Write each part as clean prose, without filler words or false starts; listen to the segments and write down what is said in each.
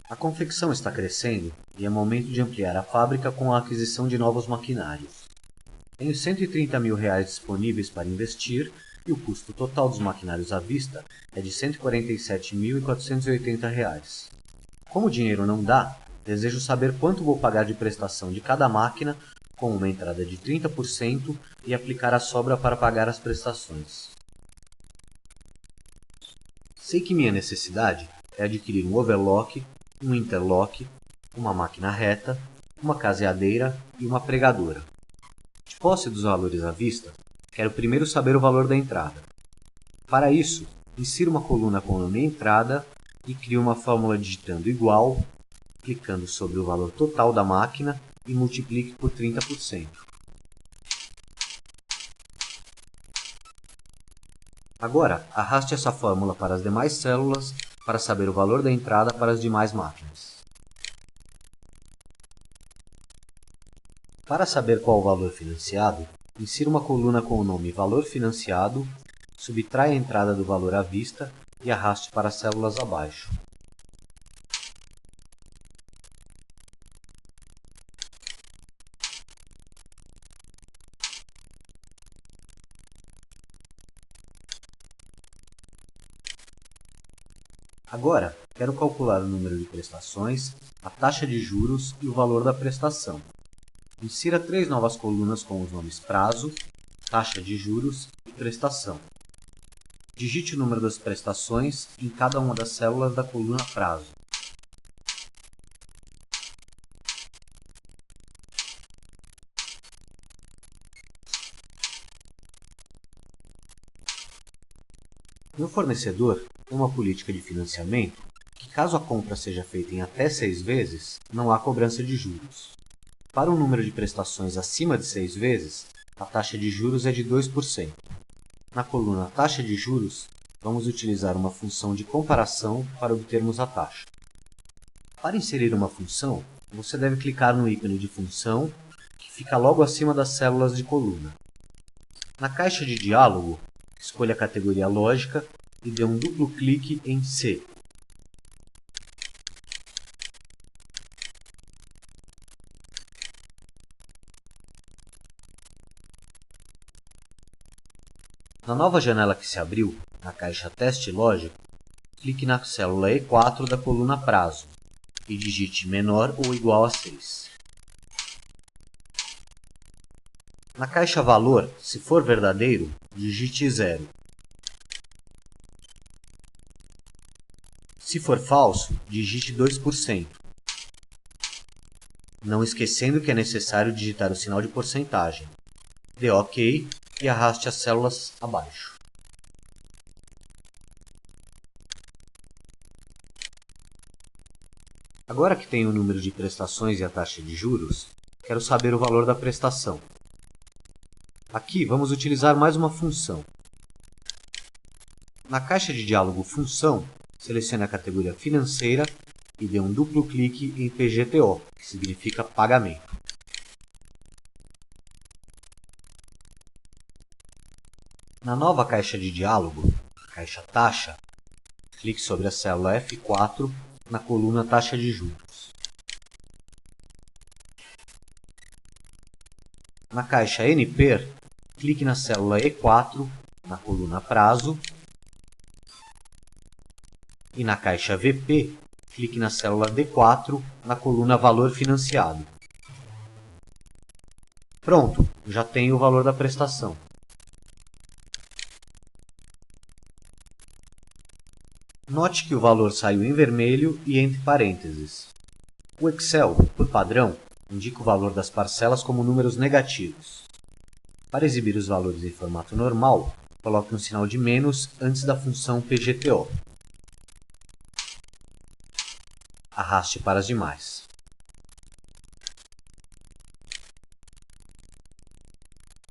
A confecção está crescendo e é momento de ampliar a fábrica com a aquisição de novos maquinários. Tenho R$ 130 mil disponíveis para investir e o custo total dos maquinários à vista é de R$ 147.480. Como o dinheiro não dá, desejo saber quanto vou pagar de prestação de cada máquina, com uma entrada de 30% e aplicar a sobra para pagar as prestações. Sei que minha necessidade é adquirir um overlock, um interlock, uma máquina reta, uma caseadeira e uma pregadora. De posse dos valores à vista, quero primeiro saber o valor da entrada. Para isso, insiro uma coluna com o nome entrada e crio uma fórmula digitando igual, clicando sobre o valor total da máquina e multiplique por 30%. Agora, arraste essa fórmula para as demais células para saber o valor da entrada para as demais máquinas. Para saber qual o valor financiado, insira uma coluna com o nome Valor Financiado, subtraia a entrada do valor à vista e arraste para as células abaixo. Agora, quero calcular o número de prestações, a taxa de juros e o valor da prestação. Insira 3 novas colunas com os nomes prazo, taxa de juros e prestação. Digite o número das prestações em cada uma das células da coluna prazo. Meu fornecedor tem uma política de financiamento que, caso a compra seja feita em até 6 vezes, não há cobrança de juros. Para um número de prestações acima de 6 vezes, a taxa de juros é de 2%. Na coluna taxa de juros, vamos utilizar uma função de comparação para obtermos a taxa. Para inserir uma função, você deve clicar no ícone de função, que fica logo acima das células de coluna. Na caixa de diálogo, escolha a categoria lógica e dê um duplo clique em C. Na nova janela que se abriu, na caixa Teste Lógico, clique na célula E4 da coluna Prazo e digite menor ou igual a 6. Na caixa Valor, se for verdadeiro, digite 0. Se for falso, digite 2%. Não esquecendo que é necessário digitar o sinal de porcentagem. Dê OK e arraste as células abaixo. Agora que tenho o número de prestações e a taxa de juros, quero saber o valor da prestação. Aqui vamos utilizar mais uma função. Na caixa de diálogo Função, selecione a categoria Financeira e dê um duplo clique em PGTO, que significa pagamento. Na nova caixa de diálogo, caixa Taxa, clique sobre a célula F4 na coluna Taxa de juros. Na caixa NPER, clique na célula E4 na coluna Prazo e na caixa VP, clique na célula D4 na coluna Valor Financiado. Pronto, já tenho o valor da prestação. Note que o valor saiu em vermelho e entre parênteses. O Excel, por padrão, indica o valor das parcelas como números negativos. Para exibir os valores em formato normal, coloque um sinal de menos antes da função PGTO. Arraste para as demais.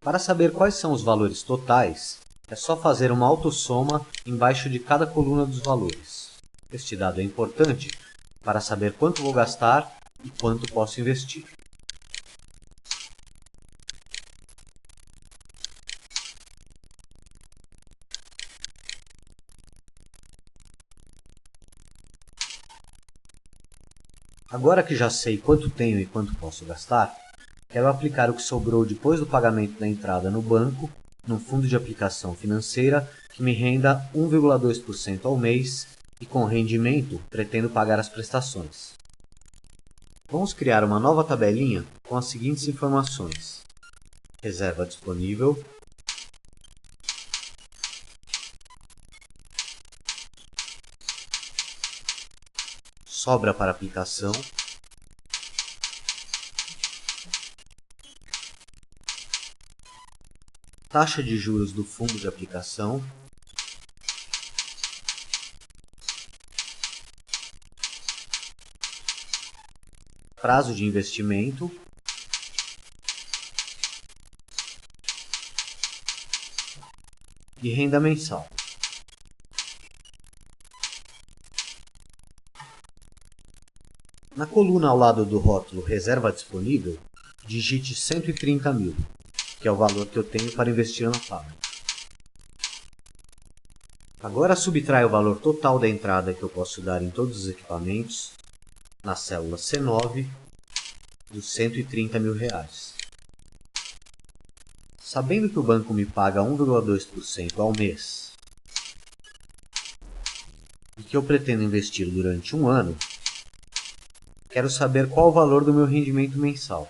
Para saber quais são os valores totais, é só fazer uma autossoma embaixo de cada coluna dos valores. Este dado é importante para saber quanto vou gastar e quanto posso investir. Agora que já sei quanto tenho e quanto posso gastar, quero aplicar o que sobrou depois do pagamento da entrada no banco, num fundo de aplicação financeira que me renda 1,2% ao mês e com rendimento pretendo pagar as prestações. Vamos criar uma nova tabelinha com as seguintes informações: reserva disponível, sobra para aplicação, taxa de juros do fundo de aplicação, prazo de investimento, e renda mensal. Na coluna ao lado do rótulo Reserva Disponível, digite 130 mil, que é o valor que eu tenho para investir na fábrica. Agora subtrai o valor total da entrada que eu posso dar em todos os equipamentos, na célula C9, dos 130 mil reais. Sabendo que o banco me paga 1,2% ao mês e que eu pretendo investir durante um ano, quero saber qual o valor do meu rendimento mensal.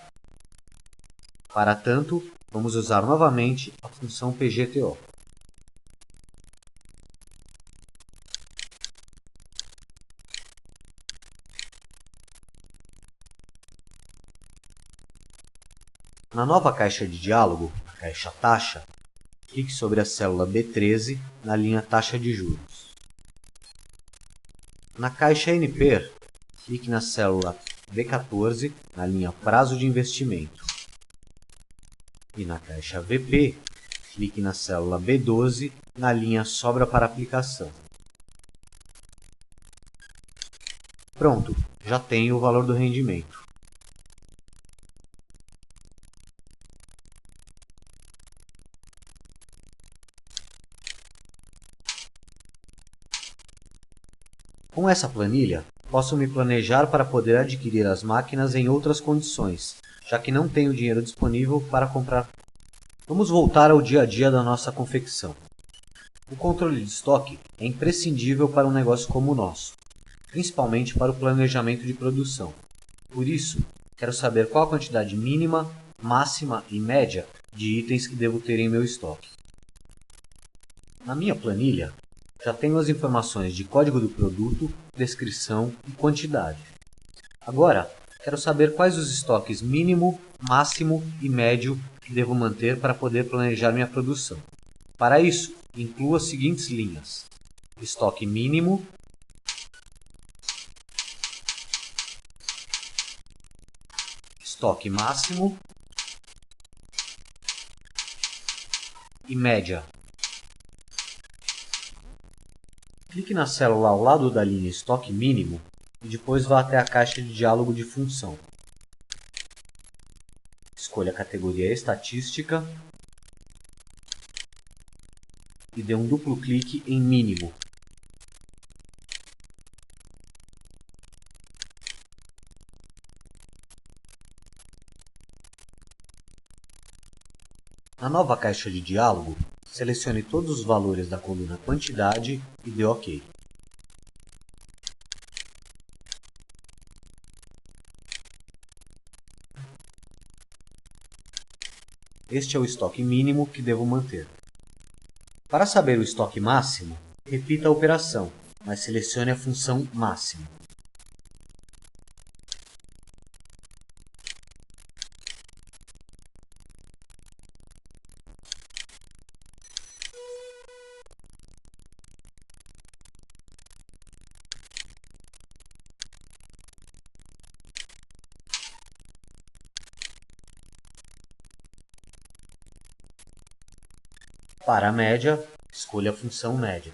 Para tanto, vamos usar novamente a função PGTO. Na nova caixa de diálogo, a caixa taxa, clique sobre a célula B13 na linha taxa de juros. Na caixa NPER, clique na célula B14 na linha prazo de investimento. E na caixa VP, clique na célula B12 na linha sobra para aplicação. Pronto, já tenho o valor do rendimento. Com essa planilha, posso me planejar para poder adquirir as máquinas em outras condições, já que não tenho dinheiro disponível para comprar. Vamos voltar ao dia a dia da nossa confecção. O controle de estoque é imprescindível para um negócio como o nosso, principalmente para o planejamento de produção. Por isso, quero saber qual a quantidade mínima, máxima e média de itens que devo ter em meu estoque. Na minha planilha, já tenho as informações de código do produto, descrição e quantidade. Agora, quero saber quais os estoques mínimo, máximo e médio que devo manter para poder planejar minha produção. Para isso, incluo as seguintes linhas: estoque mínimo, estoque máximo e média. Clique na célula ao lado da linha estoque mínimo e depois vá até a caixa de diálogo de função. Escolha a categoria Estatística e dê um duplo clique em Mínimo. Na nova caixa de diálogo, selecione todos os valores da coluna Quantidade e dê OK. Este é o estoque mínimo que devo manter. Para saber o estoque máximo, repita a operação, mas selecione a função Máximo. Para a média, escolha a função Média.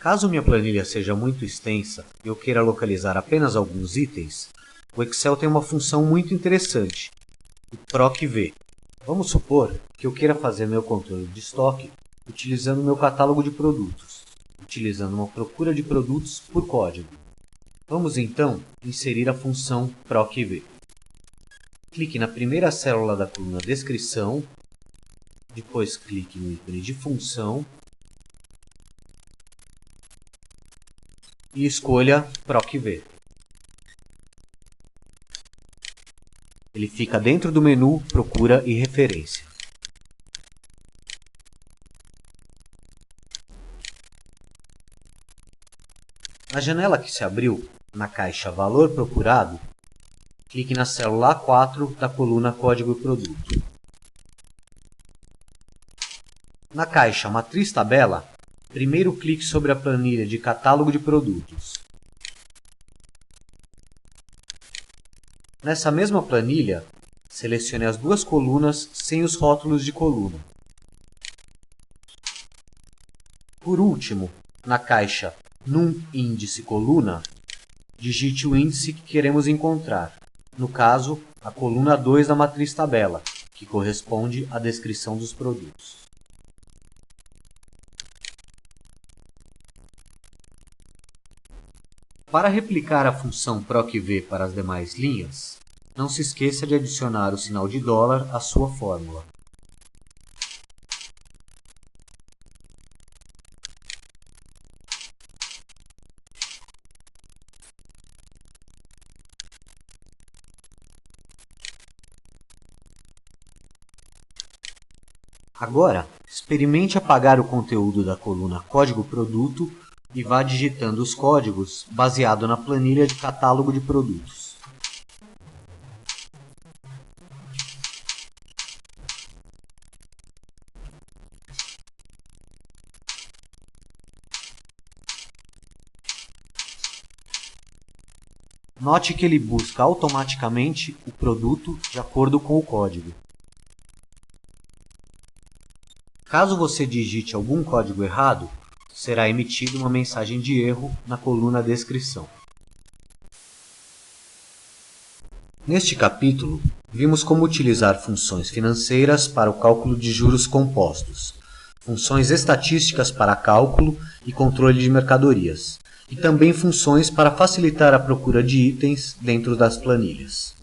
Caso minha planilha seja muito extensa e eu queira localizar apenas alguns itens, o Excel tem uma função muito interessante, o PROC-V. Vamos supor que eu queira fazer meu controle de estoque utilizando meu catálogo de produtos, utilizando uma procura de produtos por código. Vamos então inserir a função PROC-V. Clique na primeira célula da coluna Descrição, depois clique no ícone de função e escolha PROC-V. Ele fica dentro do menu Procura e Referência. Na janela que se abriu, na caixa Valor Procurado, clique na célula A4 da coluna Código e Produto. Na caixa Matriz Tabela, primeiro clique sobre a planilha de Catálogo de Produtos. Nessa mesma planilha, selecione as duas colunas sem os rótulos de coluna. Por último, na caixa Num Índice Coluna, digite o índice que queremos encontrar, no caso, a coluna 2 da matriz tabela, que corresponde à descrição dos produtos. Para replicar a função PROC-V para as demais linhas, não se esqueça de adicionar o sinal de dólar à sua fórmula. Agora, experimente apagar o conteúdo da coluna Código Produto e vá digitando os códigos baseado na planilha de catálogo de produtos. Note que ele busca automaticamente o produto de acordo com o código. Caso você digite algum código errado, será emitida uma mensagem de erro na coluna Descrição. Neste capítulo, vimos como utilizar funções financeiras para o cálculo de juros compostos, funções estatísticas para cálculo e controle de mercadorias, e também funções para facilitar a procura de itens dentro das planilhas.